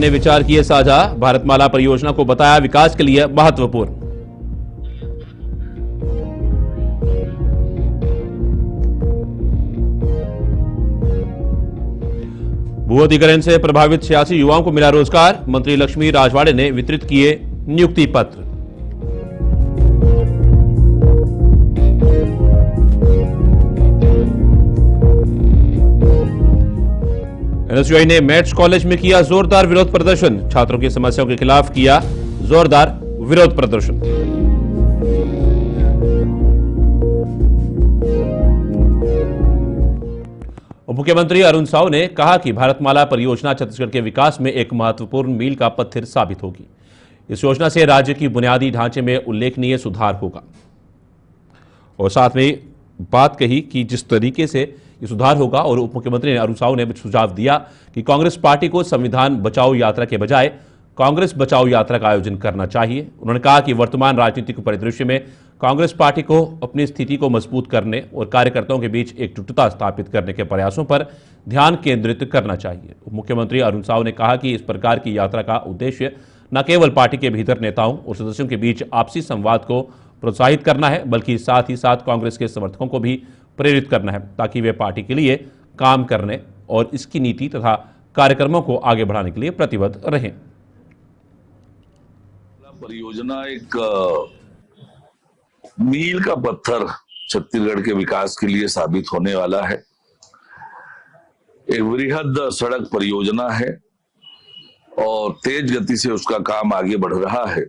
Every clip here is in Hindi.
अपने विचार किए साझा। भारतमाला परियोजना को बताया विकास के लिए महत्वपूर्ण। भू अधिग्रहण से प्रभावित 86 युवाओं को मिला रोजगार। मंत्री लक्ष्मी राजवाड़े ने वितरित किए नियुक्ति पत्र। एनएसयूआई ने मैथ्स कॉलेज में किया जोरदार विरोध प्रदर्शन। छात्रों की समस्याओं के खिलाफ किया जोरदार विरोध प्रदर्शन। उप मुख्यमंत्री अरुण साव ने कहा कि भारतमाला परियोजना छत्तीसगढ़ के विकास में एक महत्वपूर्ण मील का पत्थर साबित होगी। इस योजना से राज्य की बुनियादी ढांचे में उल्लेखनीय सुधार होगा और साथ में बात कही कि जिस तरीके से ये सुधार होगा, और उप मुख्यमंत्री अरुण साव ने सुझाव दिया कि कांग्रेस पार्टी को संविधान बचाओ यात्रा के बजाय कांग्रेस बचाओ यात्रा का आयोजन करना चाहिए। उन्होंने कहा कि वर्तमान राजनीतिक परिदृश्य में कांग्रेस पार्टी को अपनी स्थिति को मजबूत करने और कार्यकर्ताओं के बीच एकजुटता स्थापित करने के प्रयासों पर ध्यान केंद्रित करना चाहिए। उप मुख्यमंत्री अरुण साव ने कहा कि इस प्रकार की यात्रा का उद्देश्य न केवल पार्टी के भीतर नेताओं और सदस्यों के बीच आपसी संवाद को प्रोत्साहित करना है, बल्कि साथ ही साथ कांग्रेस के समर्थकों को भी प्रेरित करना है ताकि वे पार्टी के लिए काम करने और इसकी नीति तथा कार्यक्रमों को आगे बढ़ाने के लिए प्रतिबद्ध रहें। परियोजना एक मील का पत्थर छत्तीसगढ़ के विकास के लिए साबित होने वाला है। एक वृहद सड़क परियोजना है और तेज गति से उसका काम आगे बढ़ रहा है।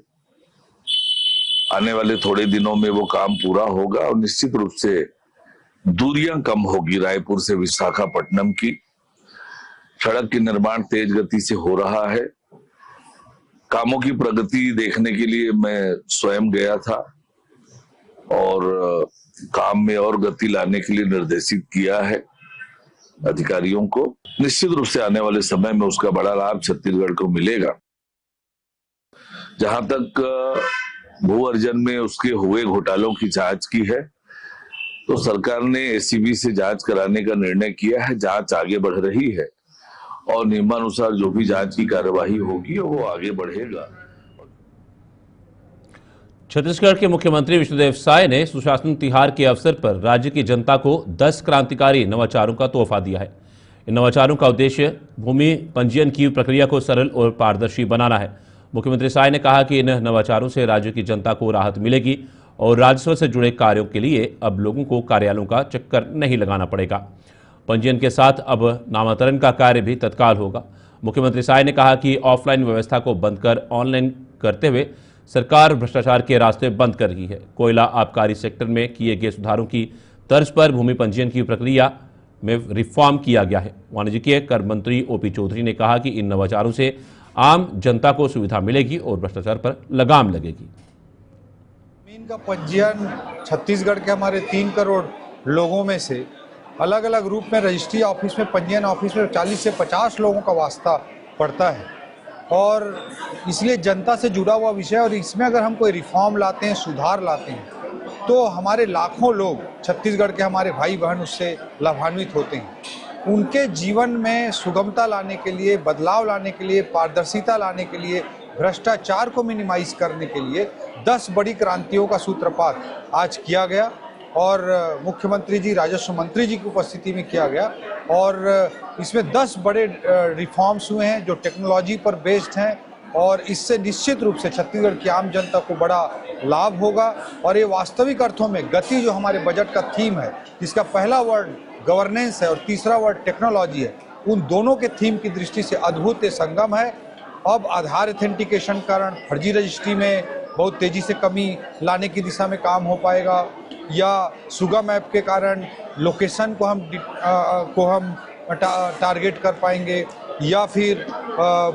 आने वाले थोड़े दिनों में वो काम पूरा होगा और निश्चित रूप से दूरियां कम होगी। रायपुर से विशाखापट्टनम की सड़क की निर्माण तेज गति से हो रहा है। कामों की प्रगति देखने के लिए मैं स्वयं गया था और काम में और गति लाने के लिए निर्देशित किया है अधिकारियों को। निश्चित रूप से आने वाले समय में उसका बड़ा लाभ छत्तीसगढ़ को मिलेगा। जहां तक भू अर्जन में उसके हुए घोटालों की जांच की है, तो सरकार ने एसीबी से जांच कराने का निर्णय किया है। जांच आगे बढ़ रही है और नियमानुसार जो भी जांच की कार्यवाही होगी वो आगे बढ़ेगा। छत्तीसगढ़ के मुख्यमंत्री विष्णुदेव साय ने सुशासन तिहार के अवसर पर राज्य की जनता को 10 क्रांतिकारी नवाचारों का तोहफा दिया है। इन नवाचारों का उद्देश्य भूमि पंजीयन की प्रक्रिया को सरल और पारदर्शी बनाना है। मुख्यमंत्री साय ने कहा कि इन नवाचारों से राज्य की जनता को राहत मिलेगी और राजस्व से जुड़े कार्यों के लिए अब लोगों को कार्यालयों का चक्कर नहीं लगाना पड़ेगा। पंजीयन के साथ अब नामांतरण का कार्य भी तत्काल होगा। मुख्यमंत्री साय ने कहा कि ऑफलाइन व्यवस्था को बंद कर ऑनलाइन करते हुए सरकार भ्रष्टाचार के रास्ते बंद कर रही है। कोयला आबकारी सेक्टर में किए गए सुधारों की तर्ज पर भूमि पंजीयन की प्रक्रिया में रिफॉर्म किया गया है। वाणिज्य कर मंत्री ओपी चौधरी ने कहा कि इन नवाचारों से आम जनता को सुविधा मिलेगी और भ्रष्टाचार पर लगाम लगेगी। जमीन का पंजीयन छत्तीसगढ़ के हमारे 3 करोड़ लोगों में से अलग अलग रूप में रजिस्ट्री ऑफिस में, पंजीयन ऑफिस में 40 से 50 लोगों का वास्ता पड़ता है और इसलिए जनता से जुड़ा हुआ विषय। और इसमें अगर हम कोई रिफॉर्म लाते हैं, सुधार लाते हैं, तो हमारे लाखों लोग छत्तीसगढ़ के हमारे भाई बहन उससे लाभान्वित होते हैं। उनके जीवन में सुगमता लाने के लिए, बदलाव लाने के लिए, पारदर्शिता लाने के लिए, भ्रष्टाचार को मिनिमाइज करने के लिए 10 बड़ी क्रांतियों का सूत्रपात आज किया गया और मुख्यमंत्री जी, राजस्व मंत्री जी की उपस्थिति में किया गया। और इसमें 10 बड़े रिफॉर्म्स हुए हैं जो टेक्नोलॉजी पर बेस्ड हैं और इससे निश्चित रूप से छत्तीसगढ़ की आम जनता को बड़ा लाभ होगा। और ये वास्तविक अर्थों में गति जो हमारे बजट का थीम है, जिसका पहला वर्ड गवर्नेंस है और तीसरा वर्ड टेक्नोलॉजी है, उन दोनों के थीम की दृष्टि से अद्भुत संगम है। अब आधार ऑथेंटिकेशन कारण फर्जी रजिस्ट्री में बहुत तेजी से कमी लाने की दिशा में काम हो पाएगा, या सुगम ऐप के कारण लोकेशन को हम टारगेट कर पाएंगे, या फिर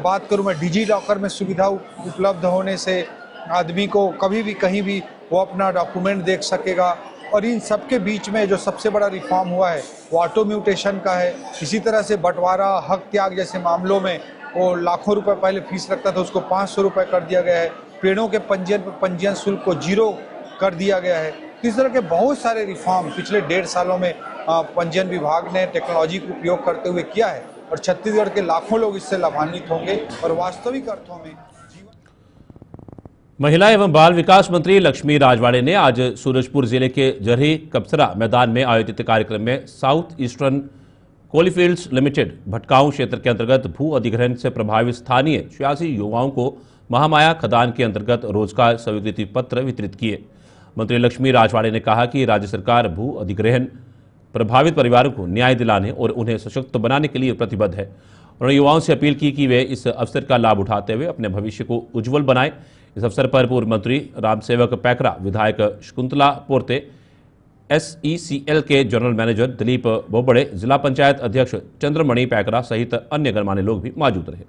बात करूं मैं डिजी लॉकर में सुविधा उपलब्ध होने से आदमी को कभी भी कहीं भी वो अपना डॉक्यूमेंट देख सकेगा। और इन सब के बीच में जो सबसे बड़ा रिफॉर्म हुआ है वो ऑटो म्यूटेशन का है। इसी तरह से बंटवारा, हक त्याग जैसे मामलों में वो लाखों रुपए पहले फीस लगता था, उसको 500 रुपये कर दिया गया है। पेड़ों के पंजीयन शुल्क को 0 कर दिया गया है। इस तरह के बहुत सारे रिफॉर्म पिछले 1.5 सालों में पंजीयन विभाग ने टेक्नोलॉजी का उपयोग करते हुए किया है और छत्तीसगढ़ के लाखों लोग इससे लाभान्वित होंगे और वास्तविक अर्थों में महिला एवं बाल विकास मंत्री लक्ष्मी राजवाड़े ने आज सूरजपुर जिले के जरही कपसरा मैदान में आयोजित कार्यक्रम में साउथ ईस्टर्न कोलीफील्ड्स लिमिटेड भटगांव क्षेत्र के अंतर्गत भू अधिग्रहण से प्रभावित स्थानीय 86 युवाओं को महामाया खदान के अंतर्गत रोजगार स्वीकृति पत्र वितरित किए। मंत्री लक्ष्मी राजवाड़े ने कहा कि राज्य सरकार भू अधिग्रहण प्रभावित परिवारों को न्याय दिलाने और उन्हें सशक्त बनाने के लिए प्रतिबद्ध है। उन्होंने युवाओं से अपील की कि वे इस अवसर का लाभ उठाते हुए अपने भविष्य को उज्जवल बनाएं। इस अवसर पर पूर्व मंत्री रामसेवक पैकरा, विधायक शकुंतला पोर्ते, SECL के जनरल मैनेजर दिलीप बोबड़े, जिला पंचायत अध्यक्ष चंद्रमणि पैकरा सहित अन्य गणमान्य लोग भी मौजूद रहे।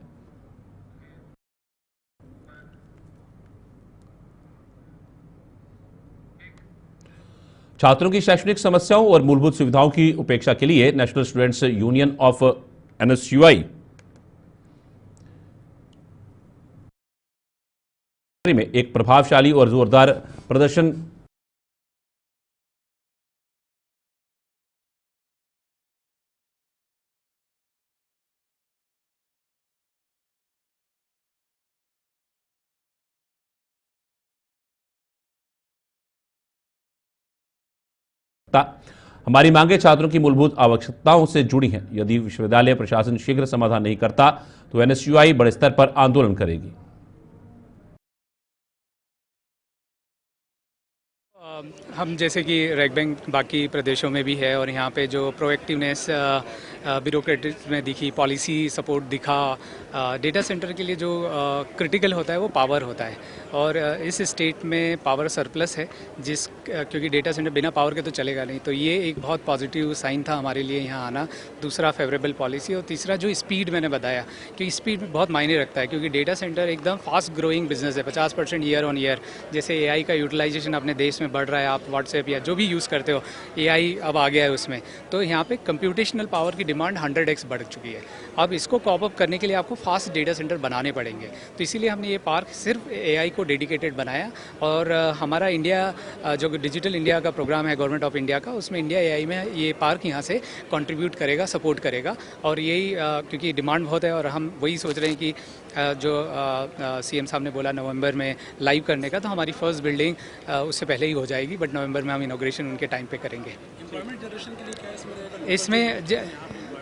छात्रों की शैक्षणिक समस्याओं और मूलभूत सुविधाओं की उपेक्षा के लिए national students union of NSUI में एक प्रभावशाली और जोरदार प्रदर्शन हमारी मांगे छात्रों की मूलभूत आवश्यकताओं से जुड़ी हैं। यदि विश्वविद्यालय प्रशासन शीघ्र समाधान नहीं करता तो NSUI बड़े स्तर पर आंदोलन करेगी। हम जैसे कि रैग बैंक बाकी प्रदेशों में भी है और यहाँ पे जो प्रोएक्टिवनेस ब्यूरोक्रेटिक्स में दिखी, पॉलिसी सपोर्ट दिखा, डेटा सेंटर के लिए जो क्रिटिकल होता है वो पावर होता है और इस स्टेट में पावर सरप्लस है क्योंकि डेटा सेंटर बिना पावर के तो चलेगा नहीं। तो ये एक बहुत पॉजिटिव साइन था हमारे लिए यहाँ आना। दूसरा फेवरेबल पॉलिसी और तीसरा जो स्पीड मैंने बताया कि स्पीड में बहुत मायने रखता है क्योंकि डेटा सेंटर एकदम फास्ट ग्रोइंग बिजनेस है, 50% ईयर ऑन ईयर। जैसे AI का यूटिलाइजेशन अपने देश में बढ़ रहा है, आप व्हाट्सएप या जो भी यूज़ करते हो AI अब आ गया है उसमें, तो यहाँ पे कंप्यूटेशनल पावर की डिमांड 100x बढ़ चुकी है। अब इसको कॉप अप करने के लिए आपको फास्ट डेटा सेंटर बनाने पड़ेंगे। तो इसीलिए हमने ये पार्क सिर्फ AI को डेडिकेटेड बनाया और हमारा इंडिया जो डिजिटल इंडिया का प्रोग्राम है गवर्नमेंट ऑफ इंडिया का, उसमें इंडिया AI में ये पार्क यहाँ से कंट्रीब्यूट करेगा, सपोर्ट करेगा। और यही क्योंकि डिमांड बहुत है और हम वही सोच रहे हैं कि जो CM साहब ने बोला नवंबर में लाइव करने का, तो हमारी फर्स्ट बिल्डिंग उससे पहले ही हो जाएगी, बट नवंबर में हम इनॉग्रेशन उनके टाइम पे करेंगे। एम्प्लॉयमेंट जनरेशन के लिए क्या इसमें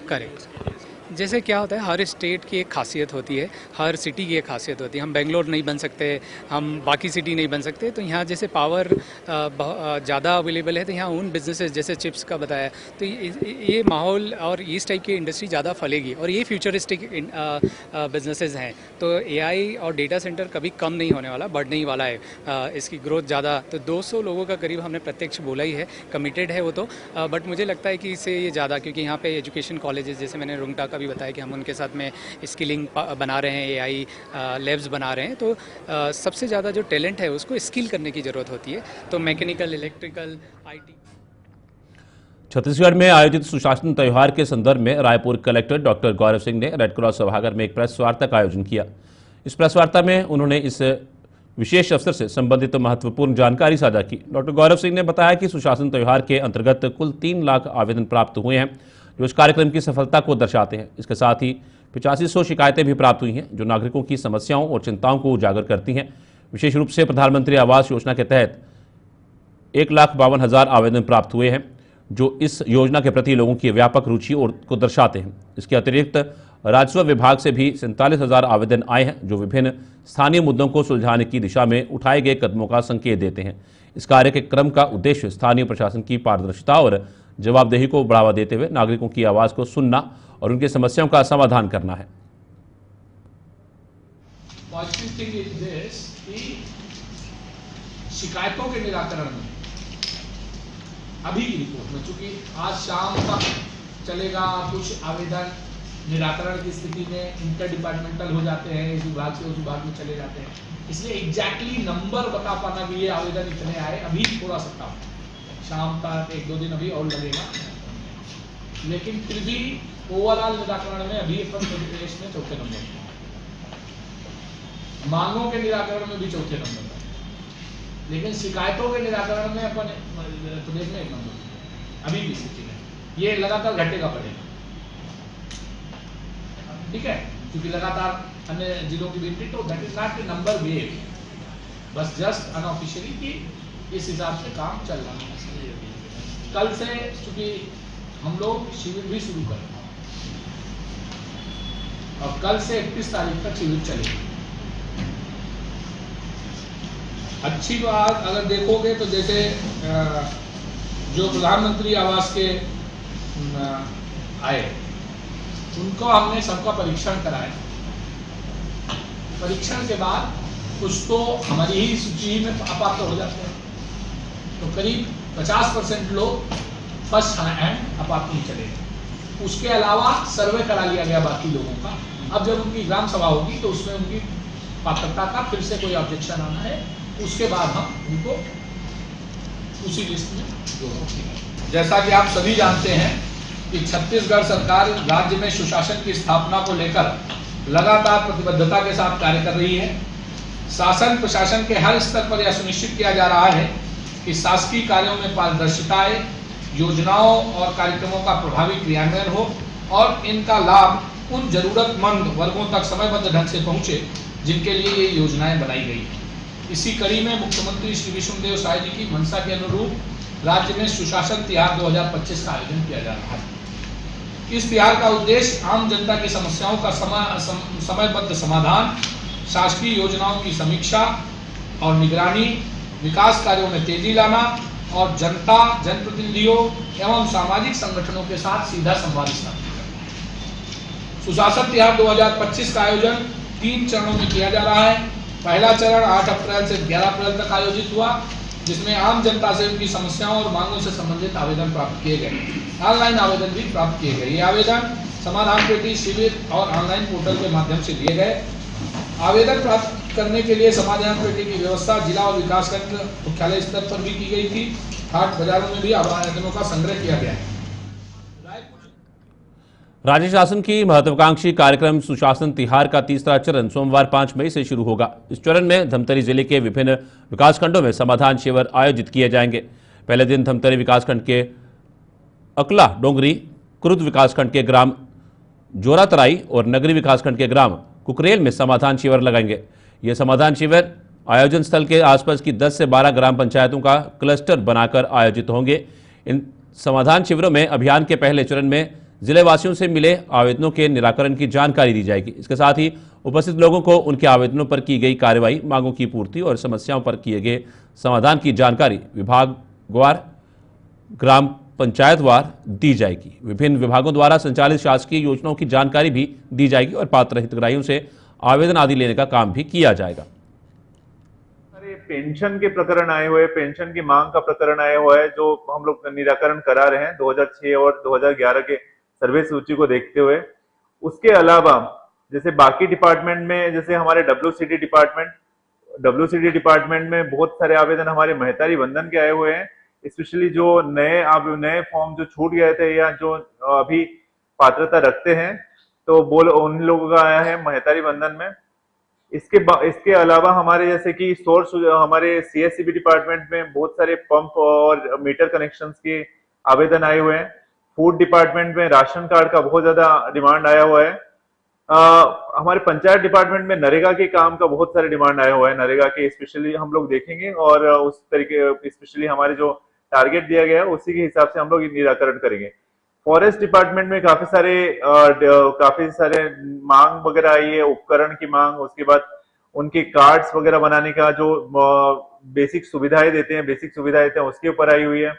करेक्ट जैसे क्या होता है, हर स्टेट की एक खासियत होती है, हर सिटी की एक खासियत होती है। हम बेंगलोर नहीं बन सकते, हम बाकी सिटी नहीं बन सकते, तो यहाँ जैसे पावर ज़्यादा अवेलेबल है तो यहाँ उन बिजनेसेस जैसे चिप्स का बताया, तो ये माहौल और इस टाइप की इंडस्ट्री ज़्यादा फैलेगी और ये फ्यूचरिस्टिक बिजनेसेस हैं। तो AI और डेटा सेंटर कभी कम नहीं होने वाला, बढ़ने ही वाला है इसकी ग्रोथ ज़्यादा। तो 200 लोगों का करीब हमने प्रत्यक्ष बोला ही है, कमिटेड है वो तो, बट मुझे लगता है कि इससे ये ज़्यादा, क्योंकि यहाँ पे एजुकेशन कॉलेजेस जैसे मैंने रुंगटा का भी बताया कि हम उनके साथ में स्किलिंग बना रहे हैं, AI लैब्स बना रहे हैं। तो सबसे ज़्यादा जो टैलेंट है उसको स्किल करने की ज़रूरत होती है, तो मैकेनिकल, इलेक्ट्रिकल, IT। छत्तीसगढ़ में आयोजित सुशासन त्यौहार के संदर्भ में रायपुर कलेक्टर डॉक्टर गौरव सिंह ने रेड क्रॉस सभागार में एक प्रेस वार्ता का आयोजन किया। इस प्रेस वार्ता में उन्होंने इस विशेष अवसर से संबंधित महत्वपूर्ण जानकारी साझा की। डॉक्टर गौरव सिंह ने बताया कि सुशासन त्यौहार के अंतर्गत कुल 3 लाख आवेदन प्राप्त हुए हैं, जो इस कार्यक्रम की सफलता को दर्शाते हैं। इसके साथ ही 8500 शिकायतें भी प्राप्त हुई हैं, जो नागरिकों की समस्याओं और चिंताओं को उजागर करती हैं। विशेष रूप से प्रधानमंत्री आवास योजना के तहत 1,52,000 आवेदन प्राप्त हुए हैं, जो इस योजना के प्रति लोगों की व्यापक रुचि और को दर्शाते हैं। इसके अतिरिक्त राजस्व विभाग से भी 47,000 आवेदन आए हैं, जो विभिन्न स्थानीय मुद्दों को सुलझाने की दिशा में उठाए गए कदमों का संकेत देते हैं। इस कार्य के क्रम का उद्देश्य स्थानीय प्रशासन की पारदर्शिता और जवाबदेही को बढ़ावा देते हुए नागरिकों की आवाज को सुनना और उनकी समस्याओं का समाधान करना है। शिकायतों के निराकरण में अभी की रिपोर्ट में, चूंकि आज शाम तक चलेगा, कुछ आवेदन निराकरण की स्थिति में इंटर डिपार्टमेंटल हो जाते हैं, इस विभाग से उस विभाग में चले जाते हैं, इसलिए एग्जैक्टली नंबर बता पाना कि ये आवेदन इतने आए अभी थोड़ा सा कम, शाम तक 1-2 दिन अभी और लगेगा। लेकिन फिर भी ओवरऑल निराकरण में अभी अपन प्रदेश में 4थे नंबर पर, मांगों के निराकरण में भी 4थे नंबर पर, लेकिन शिकायतों के निराकरण में अपन प्रदेश में 1 नंबर अभी भी स्थिति में, ये लगातार घटेगा बढ़ेगा। ठीक है, क्योंकि लगातार अन्य जिलों की भी, तो that is not a number wave, बस जस्ट अनऑफिशियली कि इस हिसाब से काम चल रहा है। कल से चूंकि हम लोग शिविर भी शुरू कर रहे हैं और कल से 31 तारीख तक शिविर चलेगी। अच्छी बात अगर देखोगे तो जैसे जो प्रधानमंत्री आवास के आए उनको हमने सबका परीक्षण कराया। परीक्षण के बाद कुछ तो हमारी ही सूची में अपात्र हो जाते हैं, तो करीब 50% लोग फर्स्ट हैंड अपात्र नहीं चले। उसके अलावा सर्वे करा लिया गया बाकी लोगों का। अब जब उनकी ग्राम सभा होगी तो उसमें उनकी पात्रता का फिर से कोई ऑब्जेक्शन आना है, उसके बाद हम उनको उसी लिस्ट में जोड़ेंगे। जैसा कि आप सभी जानते हैं कि छत्तीसगढ़ सरकार राज्य में सुशासन की स्थापना को लेकर लगातार प्रतिबद्धता के साथ कार्य कर रही है। शासन प्रशासन के हर स्तर पर यह सुनिश्चित किया जा रहा है कि शासकीय कार्यों में पारदर्शिता आए, योजनाओं और कार्यक्रमों का प्रभावी क्रियान्वयन हो और इनका लाभ उन जरूरतमंद वर्गों तक समयबद्ध ढंग से पहुंचे जिनके लिए ये योजनाएं बनाई गई हैं। इसी कड़ी में मुख्यमंत्री श्री विष्णुदेव साय जी की मंशा के अनुरूप राज्य में सुशासन तिहार 2025 का आयोजन किया जा रहा है। इस तिहार का उद्देश्य आम जनता की समस्याओं का समयबद्ध समाधान, शासकीय योजनाओं की समीक्षा और निगरानी, विकास कार्यों में तेजी लाना और जनता, जनप्रतिनिधियों एवं सामाजिक संगठनों के साथ सीधा संवाद स्थापित करना है। सुशासन तिहार 2025 का आयोजन 3 चरणों में किया जा रहा है। पहला चरण 8 अप्रैल से 11 अप्रैल तक आयोजित हुआ, जिसमें आम जनता से उनकी समस्याओं और मांगों से संबंधित आवेदन प्राप्त किए गए। ऑनलाइन आवेदन भी प्राप्त किए गए। ये आवेदन समाधान पेटी, शिविर और ऑनलाइन पोर्टल के माध्यम से दिए गए। आवेदन प्राप्त करने के लिए समाधान पेटी की व्यवस्था जिला और विकासखंड मुख्यालय स्तर पर भी की गई थी। हाट बाजारों में भी आवेदनों का संग्रह किया गया है। राज्य शासन की महत्वाकांक्षी कार्यक्रम सुशासन तिहार का तीसरा चरण सोमवार 5 मई से शुरू होगा। इस चरण में धमतरी जिले के विभिन्न विकासखंडों में समाधान शिविर आयोजित किए जाएंगे। पहले दिन धमतरी विकासखंड के अकला डोंगरी, कुरुद विकासखंड के ग्राम जोरातराई और नगरी विकासखंड के ग्राम कुकरेल में समाधान शिविर लगाएंगे। ये समाधान शिविर आयोजन स्थल के आसपास की 10 से 12 ग्राम पंचायतों का क्लस्टर बनाकर आयोजित होंगे। इन समाधान शिविरों में अभियान के पहले चरण में जिले वासियों से मिले आवेदनों के निराकरण की जानकारी दी जाएगी। इसके साथ ही उपस्थित लोगों को उनके आवेदनों पर की गई कार्रवाई, मांगों की पूर्ति और समस्याओं पर किए गए समाधान की जानकारी विभागवार, ग्राम पंचायतवार दी जाएगी। विभिन्न विभागों द्वारा संचालित शासकीय योजनाओं की जानकारी भी दी जाएगी और पात्र हितग्राहियों से आवेदन आदि लेने का काम भी किया जाएगा। पेंशन के प्रकरण आए हुए, पेंशन की मांग का प्रकरण आया हुआ है, जो हम लोग निराकरण करा रहे हैं 2006 और 2011 के सर्वे सूची को देखते हुए। उसके अलावा जैसे बाकी डिपार्टमेंट में, जैसे हमारे डब्ल्यूसीडी डिपार्टमेंट में बहुत सारे आवेदन हमारे महतारी बंधन के आए हुए हैं। स्पेशली जो नए फॉर्म जो छूट गए थे या जो अभी पात्रता रखते हैं, तो उन लोगों का आया है महतारी बंधन में। इसके अलावा हमारे जैसे कि सोर्स, हमारे सीएससीबी डिपार्टमेंट में बहुत सारे पंप और मीटर कनेक्शंस के आवेदन आए हुए हैं। फूड डिपार्टमेंट में राशन कार्ड का बहुत ज्यादा डिमांड आया हुआ है। हमारे पंचायत डिपार्टमेंट में नरेगा के काम का बहुत सारे डिमांड आया हुआ है। नरेगा के स्पेशली हम लोग देखेंगे और उस तरीके स्पेशली हमारे जो टारगेट दिया गया है उसी के हिसाब से हम लोग निराकरण करेंगे। फॉरेस्ट डिपार्टमेंट में काफी सारे मांग वगैरह आई है, उपकरण की मांग, उसके बाद उनके कार्ड्स वगैरह बनाने का जो बेसिक सुविधाएं देते हैं उसके ऊपर आई हुई है।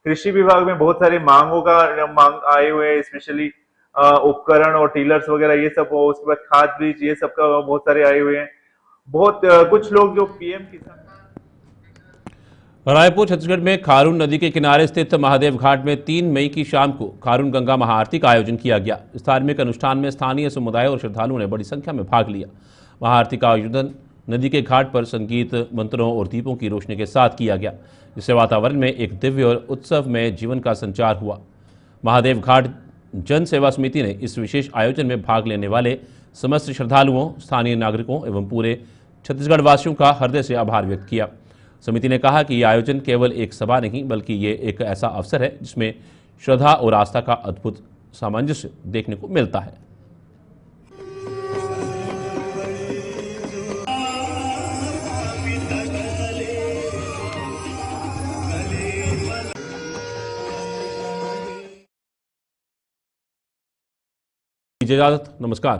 कृषि विभाग में बहुत सारे मांग आए हुए हैं, स्पेशली उपकरण और टीलर्स वगैरह ये सब, उसके बाद खाद बीज ये सब का बहुत सारे आए हुए हैं। कुछ लोग जो पीएम किसान। रायपुर छत्तीसगढ़ में खारून नदी के किनारे स्थित महादेव घाट में 3 मई की शाम को खारून गंगा महाआरती का आयोजन किया गया। इस धार्मिक अनुष्ठान में स्थानीय समुदाय और श्रद्धालुओं ने बड़ी संख्या में भाग लिया। महाआरती का आयोजन नदी के घाट पर संगीत, मंत्रों और दीपों की रोशनी के साथ किया गया, जिससे वातावरण में एक दिव्य और उत्सव में जीवन का संचार हुआ। महादेव घाट जन सेवा समिति ने इस विशेष आयोजन में भाग लेने वाले समस्त श्रद्धालुओं, स्थानीय नागरिकों एवं पूरे छत्तीसगढ़ वासियों का हृदय से आभार व्यक्त किया। समिति ने कहा कि यह आयोजन केवल एक सभा नहीं बल्कि ये एक ऐसा अवसर है जिसमें श्रद्धा और आस्था का अद्भुत सामंजस्य देखने को मिलता है। इजाजत, नमस्कार।